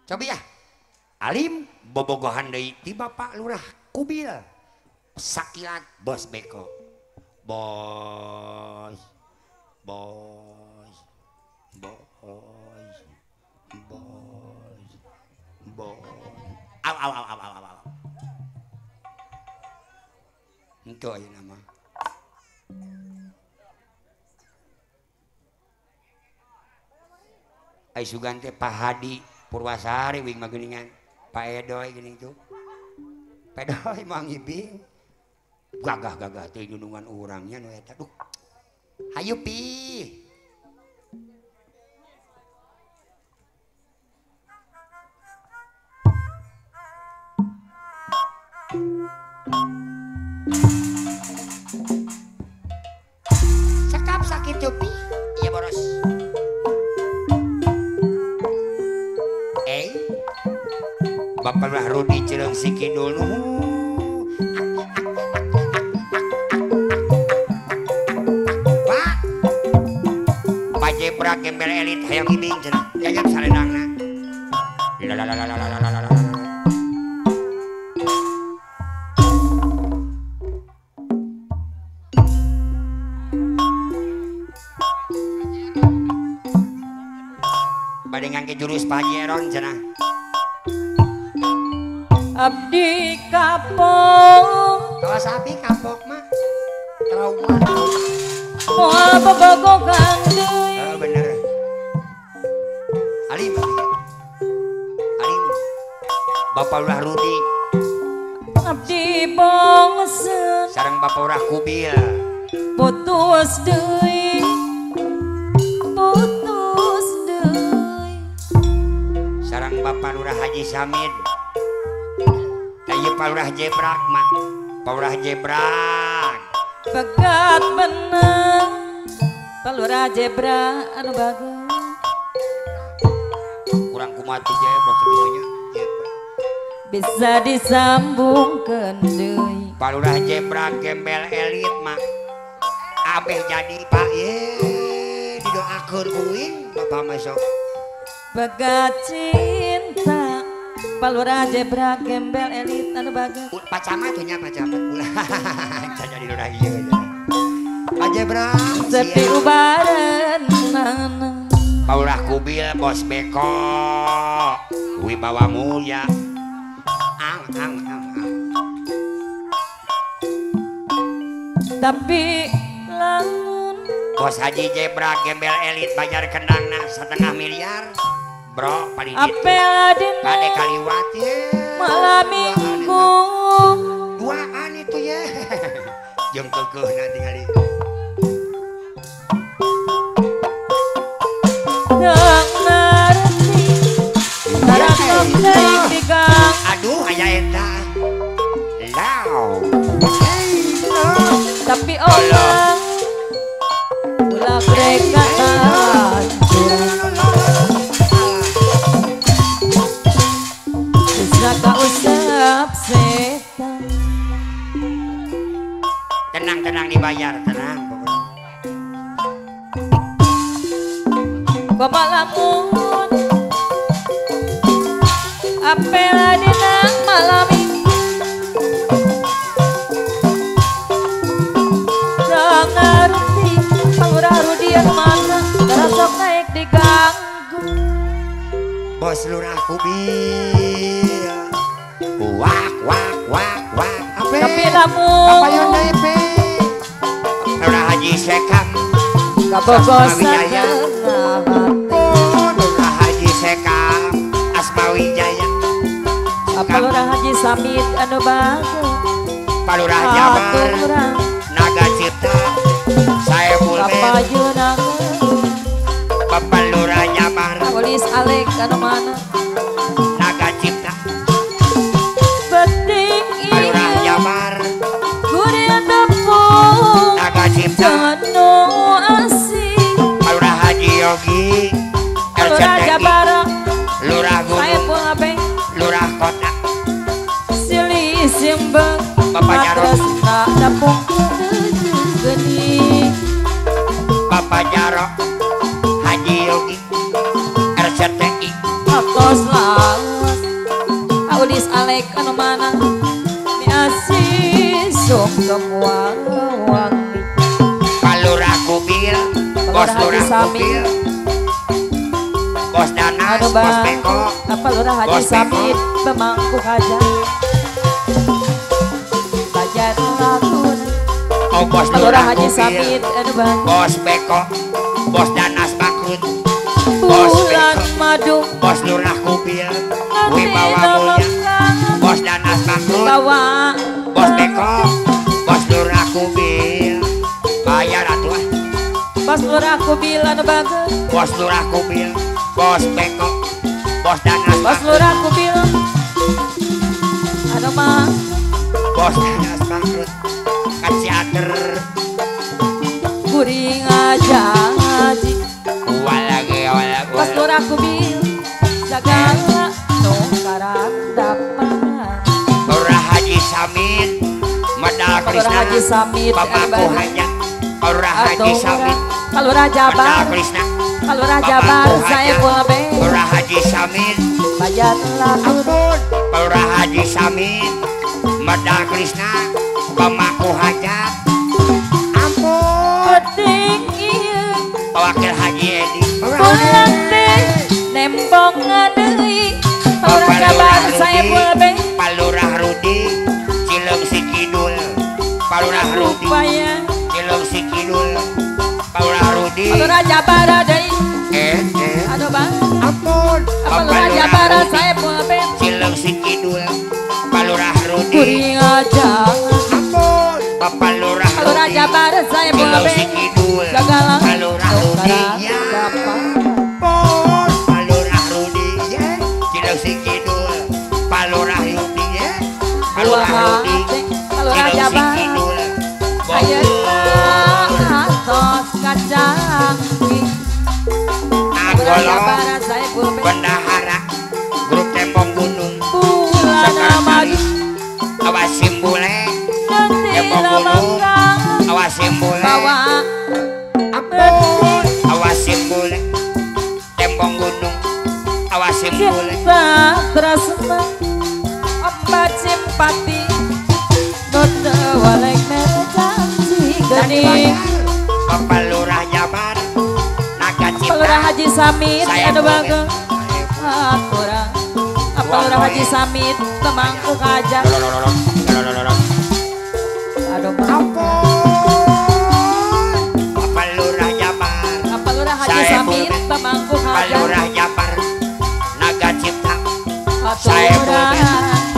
Coba ya. Alim bobogohan deui ti Bapak Lurah Kubil. Sakilat Bos Beko. Bos. Bos. Bos. Bos. Bos. Aw. Itu aja nama. Ai sugante Pak Hadi Purwasari wing mageningan Pak Edoy geuning tuh. Pak Edoy mah ngibing. Gagah teh junungan urangnya nu eta. Duh. Hayu pi. Cakap sakit pi. Iya boros. Bapak lah Rudi Cereng si Kidul Pak Jebra gembel elit hayang ibing cenah jajak saledangna bade ngangge jurus Pajeron cenah abdi kapok kawas abdi kapok mah trauma moal bobogogan deui bener Alim Bapak Ulah Rudi abdi bongseun sareng Bapak Ulah Kubil putus deui sareng Bapak Lurah Haji Samid Pak Lurah Jebrak mah Pak Lurah Jebrak pegat benang Pak Lurah Jebrak anu bagus kurang kumati Jebrak sebenarnya bisa disambungkeun deui Pak Lurah Jebrak gembel elit mah abeh jadi Pak ye didoakeun uing Bapak masuk pegat cinta Pak Lurah Jebrak gembel elit anu bagus Pak Camat nya Pak Camat jadi lurah ieu Pak Jebrak sepi ubareunana Pak Lurah Kubil Bos Beko Wibawa Mulya tapi lamun Bos Haji Jebrak gembel elit bayar kendangna 1,5 miliar bro paling gitu apel dina kade kaliwat ya malam minggu duaan itu ya jeung keukeuh nanti kali yang narti barang sok di gang aduh aya eta law tapi orang ulah mereka usap setan tenang dibayar tenang bapak lamun apel dina malam jangan ruti Pak Lurah Rudi anu mana sok naik diganggu Bos Lurah Kubil wak tapi lamun apa yang nepe Lurah Haji Sekam kabogosan Lurah Haji Sekam Asmawijaya Pak Lurah Haji Samid anu bagus Pak Lurah Jabar Naga Cipta Saiful Bapak Junang Bapak Lurah Jabar Polis Alek anu mana Naga Cipta penting Pak Lurah Jabar kuring tepung Naga Cipta anu asih Pak Lurah Haji Yogi Pak Lurah Jabar Lurah saya Gunung pun apa Lurah Kota silih simbang Bapak Jarot tak dapung geni Bapak Jarot Haji Yogi RCTI atos lalu naik anu mana mi asih sok semua wangi Palurah Kubil bos lurah Kubil bos Danas anu bos bang Beko apa lurah Haji Bos Beko. Samit pemangku hajat bajar lagun oh bos lurah lurah Haji Kubil Samit anu bang bos Beko bos Danas Bangkrut bos bulan Beko madu bos lurah Kubil Wibawa Mulya bos Danas Bangkrut bawa bos Beko bos lurah Kubil bayar atuh pas lurah Kubil anu bagus bos lurah Kubil bos Beko bos Danas pas Bangkrut lurah Kubil anu mah bos Danas Bangkrut kaciater kuring aja haji walage pas lurah Kubil segala nu karandapan Lurah Haji Samit Medal Lurah Krisna Haji Samit Pamaku Hajat Lurah Haji Samit Lurah Medal Jabar Krisna Lurah Jabar saya pulbe Lurah Haji Samit bajar lagun Lurah Haji Samit Medal Krisna Pamaku Hajat ampun penting ieu Wakil Haji Edi pulang deh nembong ngadei Lurah Jabar saya pulbe Palurah Rudi Cileng si Kidul Palurah Rudi upaya Cileng si Kidul Palurah Rudi Lurah Jabar deui eh anu bang ampun apa Lurah Jabar saya pulbe Cileng si Kidul Palurah Rudi kuring aja ampun Bapak Lurah Lurah Rudi Jabar saya Cileng pulbe si Kidul segala Palurah Rudi ya dapat ampun Palurah Rudi ya Cileng si Kidul Palurah Rudi ya Palurah Rudi Lurah Cileng si Jabar Kidul ayeuna tos kacang Lurah Anggolo Jabar saya pulbe Bendahara Grup Tembong Gunung bulan Sekarang madu awas simbule nanti Tembong Gunung lamangkang awas simbule bawa ampun awas simbule Tembong Gunung awas simbule cinta terasa obat simpati nota walek janji geni Bapak Lurah Jabar Naga Lurah Cipta Haji Samit saya anu boleh. bagus aturang apa Lurah Haji Samit temangku kajak aduh mah ampun Bapak Lurah Jabar apa Lurah Haji Saya Samit boleh. temangku Bapak kajak Lurah Jabar Naga Cipta saya aturang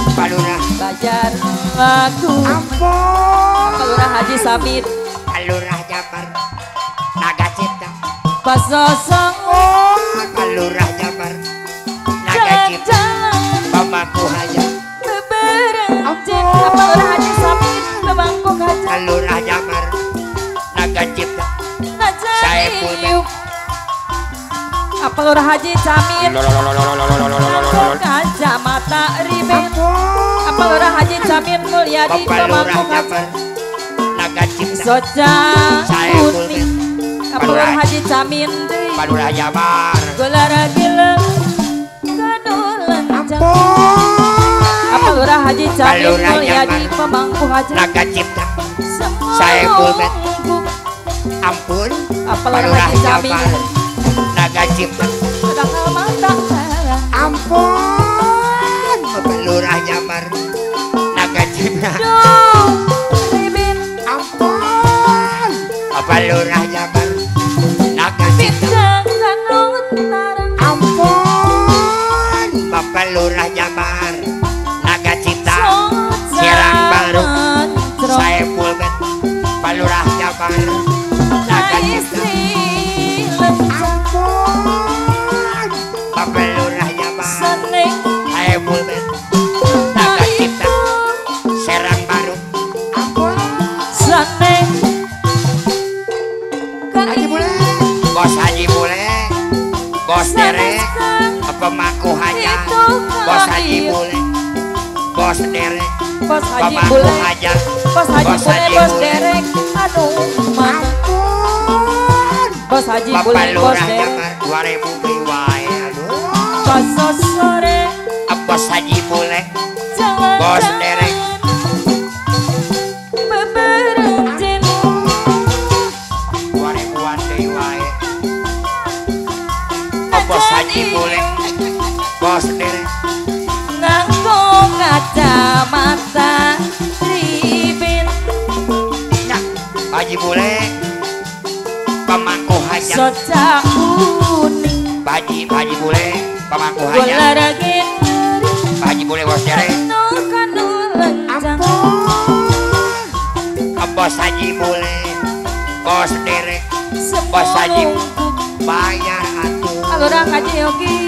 Bapak Lurah bajar lagu ampun apa Lurah Haji Samit Bapak Lurah Jabar Naga Cipta pas sosok Bapak Lurah Jabar Naga Cipta jalan-jalan Pamaku Hajat beberanjing apa Lurah Haji Samit temangku kajak Bapak Lurah Jabar Naga Cipta Saya pulbe. Najaiu apa Lurah Haji Samit kacamata ribet apa Lurah Haji Samit Mulyadi Bapak Lurah temangku kajak Jabar Naga Cipta soca Saya kuning apa Lurah Haji Samit deui Bapak Lurah Jabar gelara gila kadulan apa Lurah Haji Samit Lurah Mulyadi Jabar. pemangku kajak Naga Cipta semua Saya pulbe. mangku. ampun apa Bapak Lurah Lurah Haji Samit Jabar Naga Cipta sedang mata ampun Bapak Lurah Jabar Naga Cipta duh ribet ampun Bapak Lurah Jabar Naga Cipta bintang utara ampun Bapak Lurah Jabar Naga Cipta Serang Baru saya pulbet Pak Lurah Jabar Naga Cipta ampun Bapak Lurah Jabar saya pulbet Naga Cipta Serang Baru ampun Haji Bule Bos Haji Bule Bos Dere Pemaku Hajat Bos Haji Bule Bos Dere Bos Haji Pemaku Bule Hajat Bos Haji Bos Bule Haji Bos Bule. Derek aduh mana ampun Bos Haji Bule Bapak Bos Lurah Derek Jabar 2000 wae aduh pas sore Bos Haji Bule jangan pamangku Gula hanya daging Pak Haji boleh bos derek kanu lencang bos Haji boleh bos derek bos Haji bayar atuh alurang Haji Yogi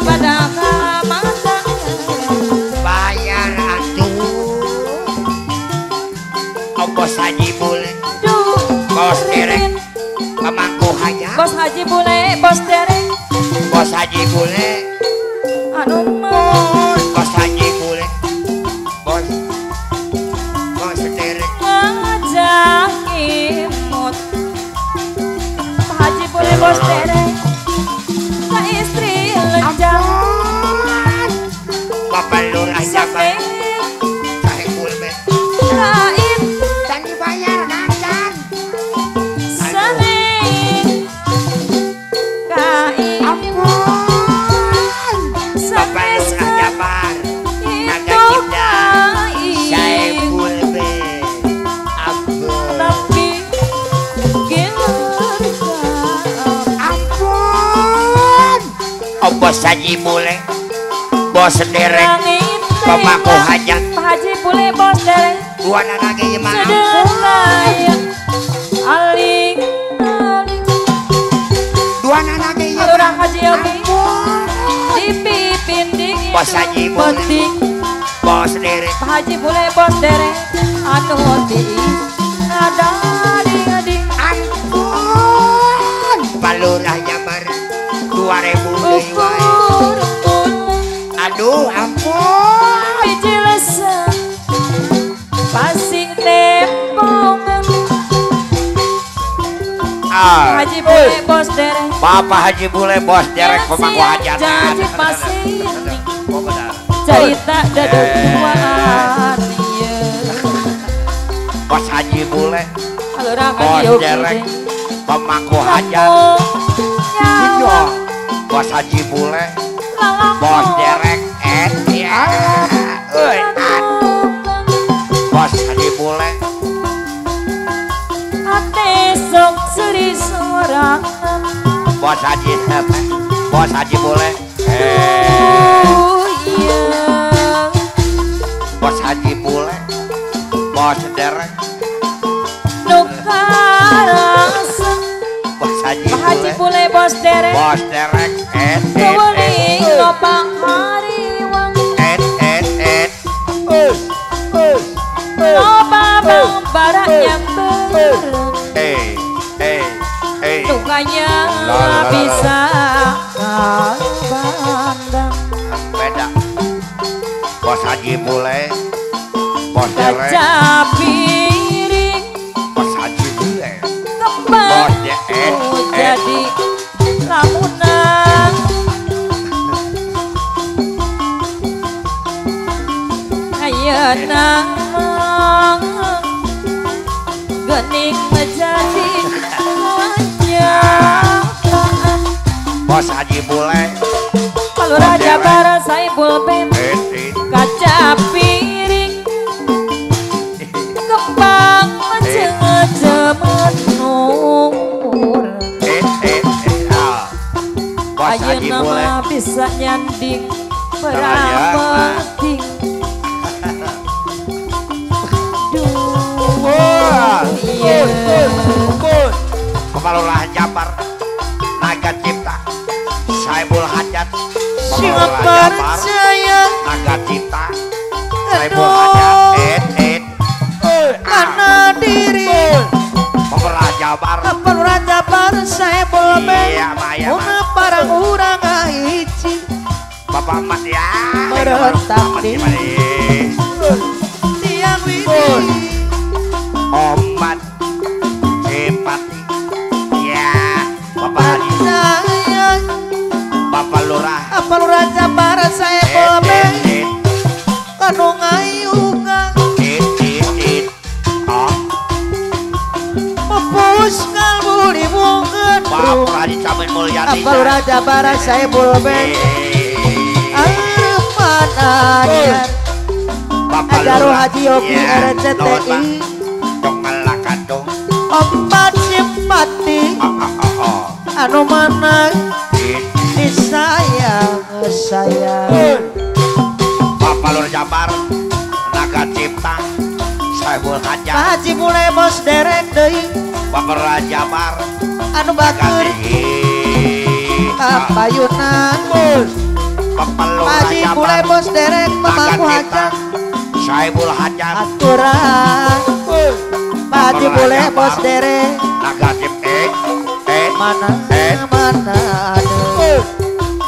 pada kamanda bayar atuh bos Haji boleh bos derek pamangku hanya Bos Haji boleh bos derek bos Haji boleh anu mah bos Haji boleh bos derek ngajak imut Pak Haji boleh bos derek ka istri lenjang Bapak Lurah Jabar saya pulbe lain dan dibayar ganjan sering kain ampun Bapak Lurah Jabar naga cipta saya pulbe ampun tapi gilir ampun bos Haji boleh bos derek pemangku hajat Pak Haji boleh bos derek dua lagi gimana sedekah aling aling dua lagi alurang Haji Yogi dipimpin dingin bos Haji boleh penting bos derek Pak Haji boleh bos derek anu di ada ding ampun Palurah Jabar 2000 deui wae ukur aduh ampun biji lesa pasing tempongan Pak Haji boleh bos derek Bapak Haji boleh bos derek pemangku hajatan janji pasing cerita daduan bos Haji boleh alurang bos Haji Yogi derek pemangku hajat nyawa bos Haji boleh lalang bos derek ya euy bos Haji boleh ate sok seri sorangan bos Haji bos Haji boleh iya bos Haji boleh bos derek nukarasa bos Haji Pak Haji boleh boleh bos derek bos derek kewali lopang hariwang loba bang barak nyamber tukanya bisa bandang beda bos Haji boleh bos derek kaca piring bos Haji boleh kembang bos derek jadi lamunan ayeuna gening menjadi kenyataan bos Haji boleh Palurah Jabar Saiful Bem kaca piring kembang mencemet nur bos Haji ayeuna boleh mah bisa nyanding perang penting iya Palurah Jabar naga cipta Saiful Hajat Singapura saya naga cipta Saiful Hajat karena diri Palurah Jabar Palurah Jabar Saiful Bem iya maya una parang urang hiji Bapak Mat ya merentak di tiang widi Omat simpati ya Bapak Haji saya Bapak Lurah Palurah Jabar Saiful Bem kanu ngayuga pupus kalbu di mungkin Bapak Haji Camen Mulyadi Palurah Jabar Saiful Bem amanahnya Bapak Ajaru Lurah Haji Yogi RCTI Congelakan dong obat simpati anu mana di saya sayang Bapak Lur Jabar Naga Cipta Saiful Hajar Haji mulai bos derek deui Bapak Rajabar anu Naga bager Tinggi kapayunan Bapak Lur Haji mulai Jabar bos derek Naga memangku Cipta hajang Saiful Hajar aturan Haji mulai bos derek Naga Cipta mana mana aduh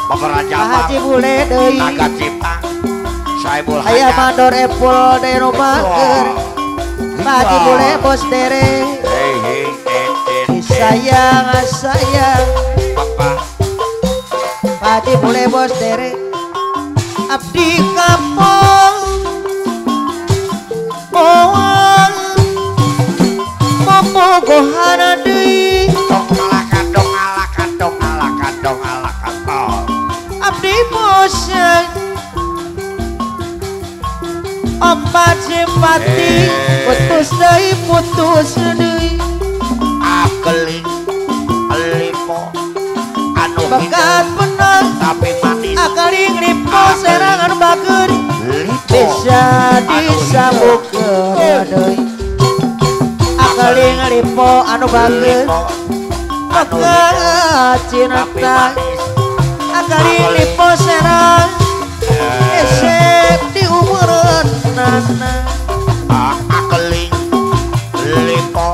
Bapak Rajabar Haji mulai deui Naga Cipta Saiful aya Hajar mandor epul de nu bager Haji mulai bos derek sayang sayang Bapak Haji mulai bos derek abdi kampung moal momogohana deui dong alakan abdi bosan opat simpati putus deui akeling lipo anu bakat hidup menang tapi manis akaling lipo serangan bager lipo bisa disambungkeun deui akaling lipo anu bager lipo anu hidup bakat tapi cinta manis akaling lipo serang esep di umureun nana akeling lipo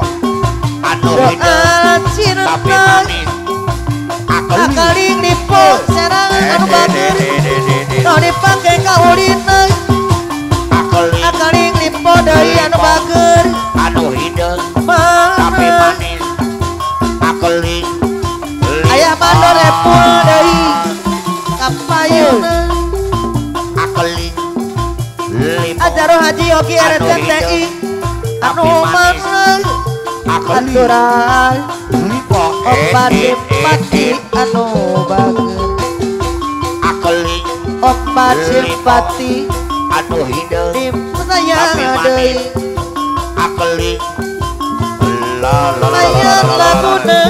anu hidup soal tapi cinta manis akaling lipo serang anu bager no dipake kaulina akeling akaling lipo deui anu bager anu hidup tapi mana manis akeling aya mandor epul deui kapayuna akeling lipo ajaro haji ogi RCTI anu mana akeling aturan lipo opat simpati anu bager akeling opat simpati anu hidup di sayang deui akeling la la la sayang laguna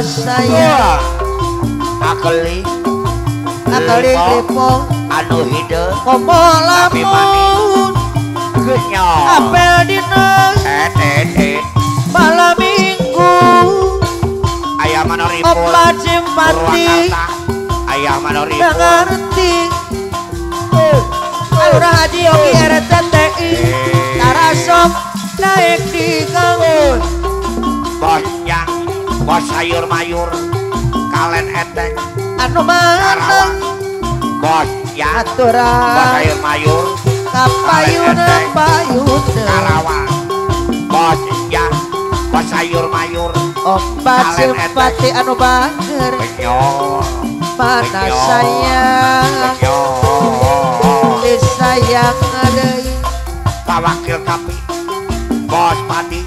sayang akeling akaling lipo anu hidup komo Tapi lamun kenyang apel dina malam minggu ayah manoripo opat simpati ayah manoripo gak ngerti Alura Haji Ogi RCTI tarasop naik di gangun bosnya bos sayur mayur kalen eteng anu mana bosnya bos aturan sayur mayur kapayuna payuna Karawang bosnya bos sayur mayur opat simpati anu bager kenyang mana sayang disayang deui Pak Wakil Kapi bos padi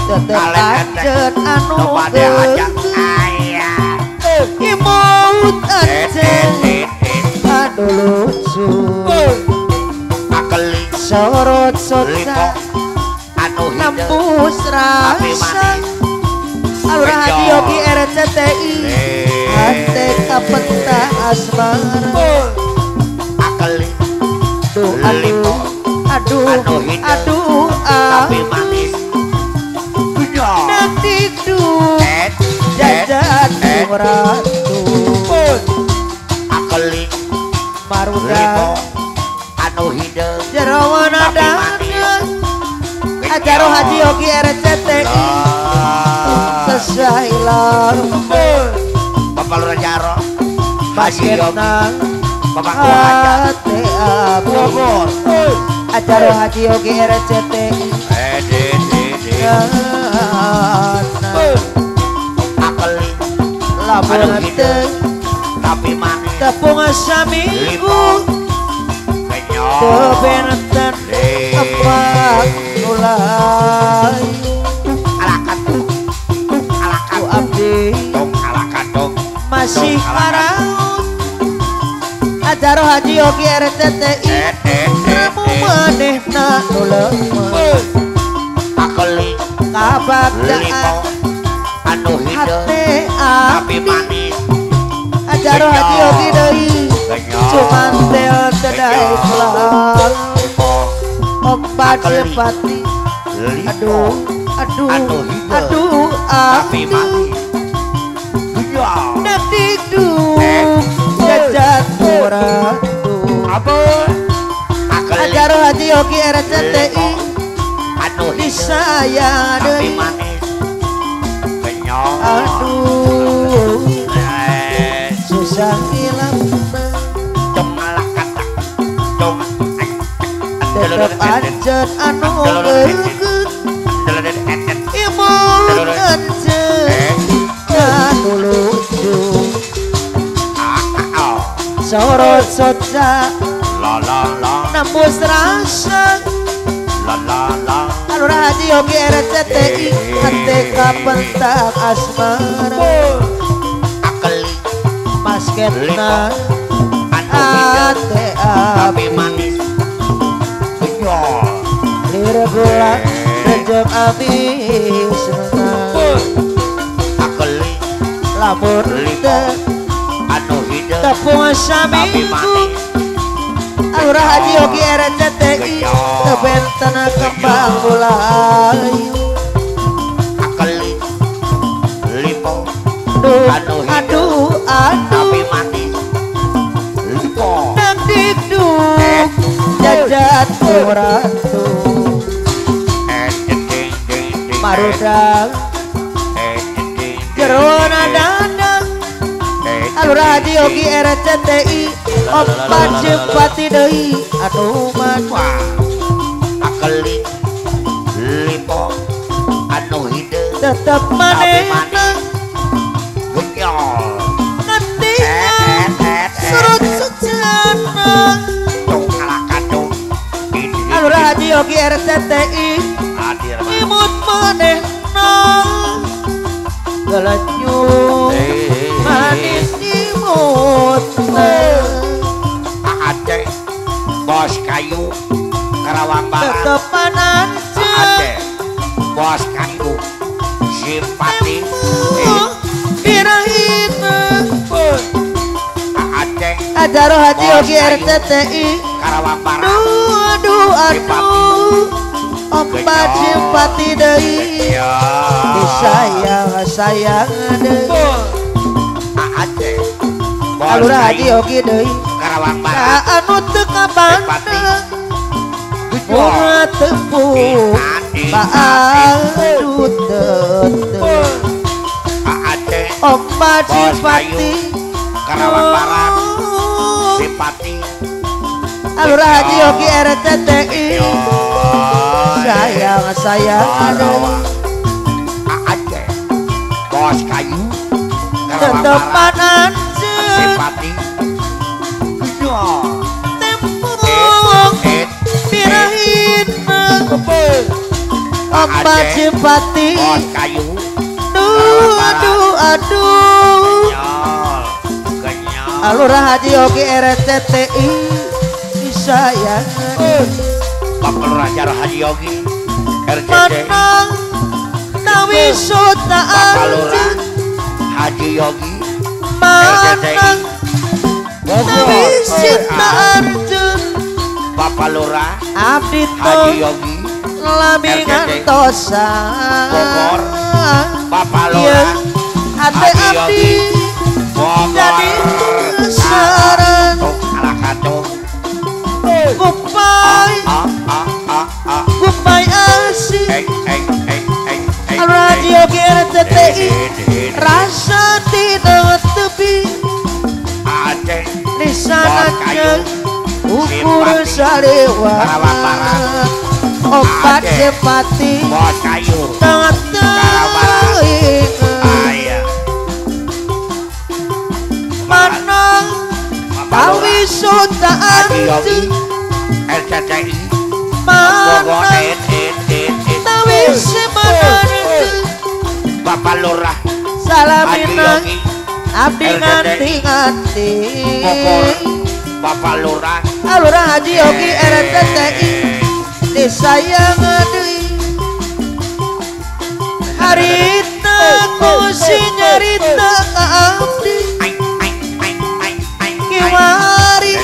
tetep anu pada ajak ayah imut ancen anu lucu akeling sorot lipo sota anu hidup nembus rasa Alura Haji Ogi RCTI hate kapenta asmara akeling aduh lipo aduh anu hidup aduh tapi manis nanti du jajan ratu akeling maruda lipo anu hidup jerawana tapi dana manis ajaro Haji Ogi RCTI sesailah Bapak Lurah Jaro Haji basket Yogi nang Bapak Kuaja hati Bogor ajaro Haji Ogi RCTI akeling lamun Aduh, teu tapi manis tepung saminggu kenyang teu beneten apa mulai alakan ku abdi dong alakan dong masih maraut ajaro Haji Ogi RCTI kamu manehna nu lemes akeling kabagdaan lipo anu hidup hati tapi abdi manis ajaro Haji Ogi deui kenyang cuma Pati. Aduh, tapi mati. Ya. Dikdu jajan ratu. Apa? Agar Haji Yogi RCTI Anu disayang tapi deui. manis. Kenyang. Aduh, susah hilang. Cemalah kata. Cong. Tetep anjeun anu geugeut. Imun anjeun anu lucu. Sorot soca La la la nembus rasa. la la la. Alur Haji Yogi RCTI hati kapentak asmara. Akeli Masketna anu hati tapi api. manis. Kenyang. Lire bulan rejek abis Akeli lamun teu anu hidup tepung tapi saminggu. manis. Alur Haji Yogi RCTI tebenten kembang bulayu. Akeli lipo Aduh, tapi manis. Lipo Dak dikduk jajan ratu. ding ding ding Marudang jerona dandang. Alur Haji Yogi RCTI opat cepati deui anu mah. Akeli lipo anu hidup Tetep tapi manehna manis. Kenyang. ngetingan surut sejana. Tung alakadung. Alur Haji Yogi RCTI Hadir imut manehna gelenyu manis imut. Aceh bos kayu Karawang Barat. Tetepan anjeun Aceh bos kayu simpati. birahina. Aceh Ajaro Haji Yogi RCTI Karawang Barat. aduh opat simpati deui Ya. disayang deui. Aceh bos Alur Haji kayu Yogi deui Karawang Barat. ka anu teu kabandeng bunga tepung baadu tetep. Aceh Opat Bos simpati Karawang Barat. Simpati. Alur Haji Yogi RCTI sayang Karawang. Aceh bos kayu Karawang tetepan Barat. anjeun Simpati. tempung birahina. Opat simpati Bos kayu aduh. kenyal. Alur Haji Yogi RCTI disayang Bapak Raja Haji Yogi RCTI. menang tawi suta Bapak Lurah anjeun Haji Yogi menang tawi suta anjeun. Bapak Lurah Abdi Haji tong Yogi lamingan tosa Bogor. Bapak Ieu Lurah hate Haji abdi Bogor. jadi saran Alakatung. Gupai Gupai asih Alur Haji Yogi RCTI rasa tidak tepi Aceh di sana jeung ukur salewa opat sepati bos kayu tangan teuing ayah manang tawi suta Haji Yogi anjeun RCTI Bogor. manang tawi semanang Bapak Lurah Haji salaminang Yogi abdi nganti Bogor. Bapak Lurah Alur Haji Yogi RCTI disayang deui harita kusi nyarita ka abdi kiwari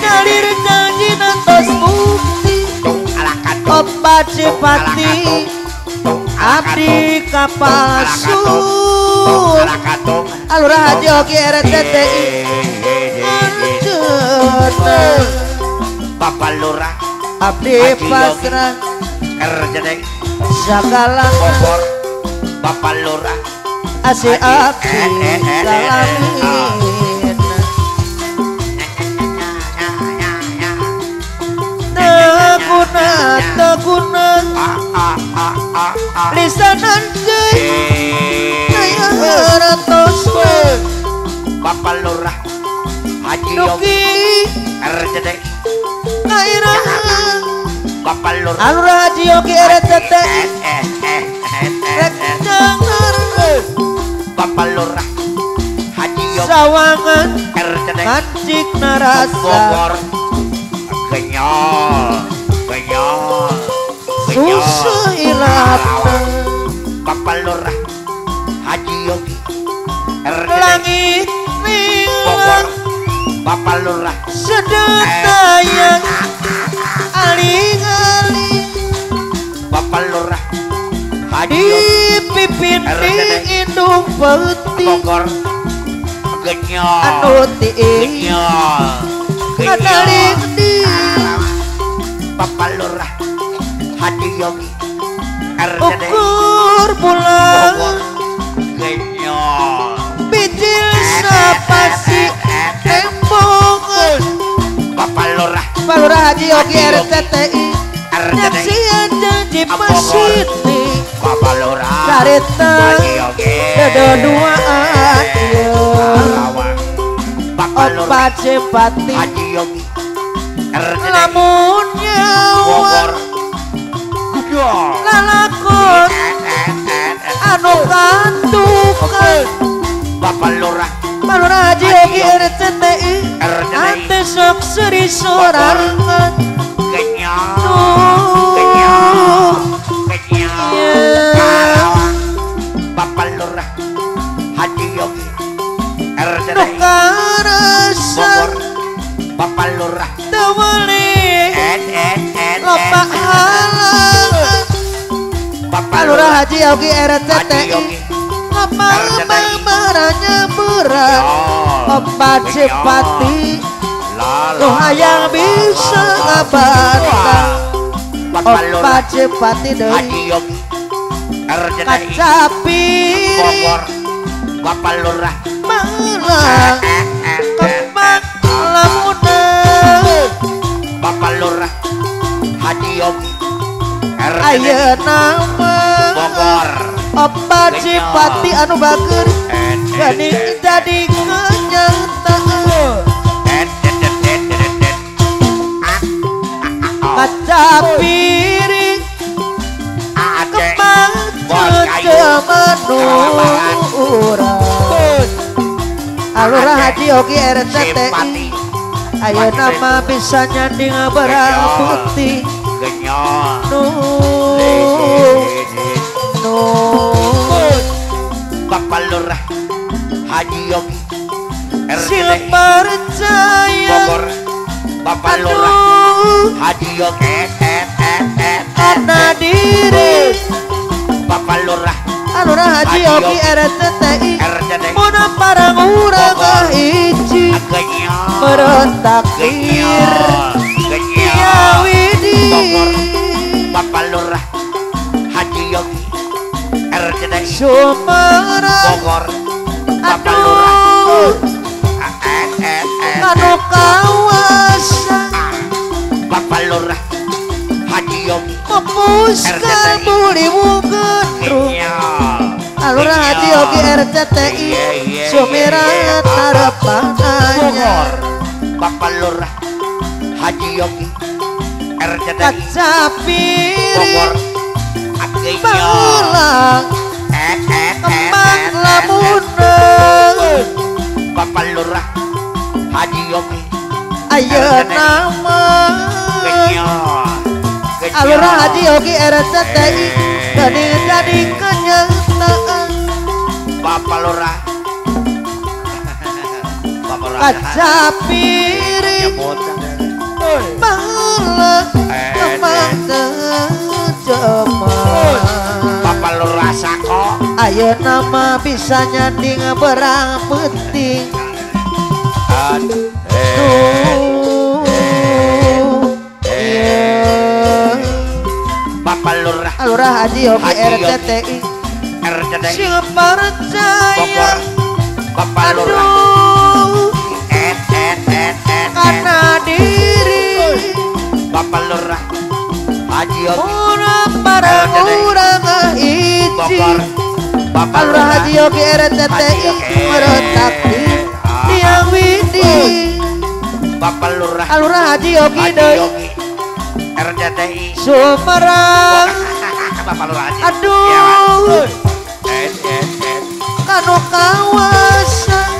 ngalir janji nantos bukti tung alakat Opa Cipati abdi kapal sul Alur Haji Ogi RCTI Bapak Lurah abdi pasrah RCTI segala Bogor Bapak Lurah asih abdi salamin teguna lisanan jeng naya ratos Bapak Lurah Haji Yogi RCTI kaira Bapak Lurah Alur Haji Yogi RCTI rek jangan Bapak Lurah Haji Yogi sawangan RCTI ngancik narasa Bogor Genyol susah ilapna Bapak Lurah Haji Yogi RCTI langit Bogor nilang Bapak Lurah sedetayang aling-aling Bapak Lurah Haji di Yogi pipin di indung peti Bogor Genyol anu tiing Genyol adaling di Bapak Lurah Haji Yogi RCTI ukur pulang Bogor Genyol bijil sapasi tembongan Bapak Lurah Palura Haji Yogi RCTI nyaksian janji masjid nih Bapak Lurah carita Haji Yogi keduaan Lawang Bapak Lurah Opa Cipati Haji Yogi RCTI lamun nyawa Bogor Genyol lalakon anu kantukan Bapak Lurah Palura Haji Yogi RCTI RCTI ante sok seri sorangan Genyol Genyol Lawang Bapak Lurah Haji Yogi RCTI nukarasa Bogor Bapak Lurah tewali lopa Bapak halangan Palura Haji Yogi Haji RCTI Yogi lopa maranya berat Opa Cipati lu hayang bisa ngabantah Bapak Opa Lurah Cipati Haji deui Yogi RCTI kacapiri Bogor Bapak Lurah malang kembang lamunan Bapak Lurah Haji Yogi RCTI ayeuna mah Bogor Opa Cipati anu bager geuning jadi kenyataan kacapiri kembang jejeman urang Alura Haji Yogi RCTI ayeuna mah bisa nyanding barang putih Bapak Lurah Haji Yogi silang RCTI percaya Bogor Bapak Lurah Haji Yogi karena diri Bapak Lurah Alura Haji Yogi RCTI RCTI muna parang urang hiji merentakir Bogor Widi Bapak Lurah Haji Yogi RCTI Sumerang Bogor Bapak Lurah aduh kanu kawasan Bapak Lurah Haji Yogi mempuskan bulimu gendrung Alura Haji Yogi RCTI Sumirat harapan anyar Bapak Lurah Haji Yogi RCTI kacapiri Bogor malang kembang lamunan Bapak Lurah Haji Yogi ayeuna mah Alura Haji Yogi RCTI geuning jadi kenyataan Bapak Lurah Bapak Lurah kacapiri malang kembang Ieu nama bisa nyanding berang penting. Bapak Lurah Lurah Haji Yogi RCTI siapa percaya Bapak Lurah karena diri Bapak Lurah Haji Yogi orang para orang izin Bapak Lurah Haji Yogi RCTI meretak di tiang widi Bapak Lurah Lurah Haji Yogi deui RCTI Sumerang Bapak Lurah Haji aduh kanu kawasan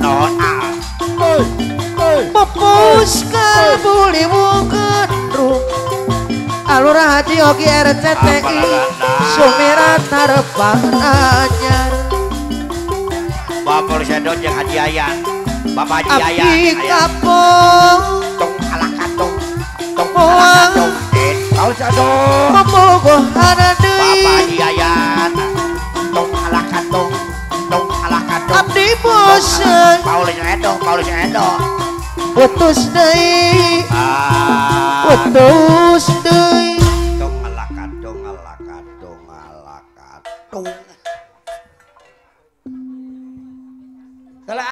nona pupus kabuli mukendru Lurah Haji Yogi RCTI Sumiran harapan anyar Bapak Lusadon yang Haji Ayan Bapak Haji Ayan abdi kapong tung ala katung tung Moang. ala katung Bapak Lusadon memogohan Bapak deui Haji Ayan tung ala katung abdi bosan Paulus Edo putus deui ah putus deui tung ala katung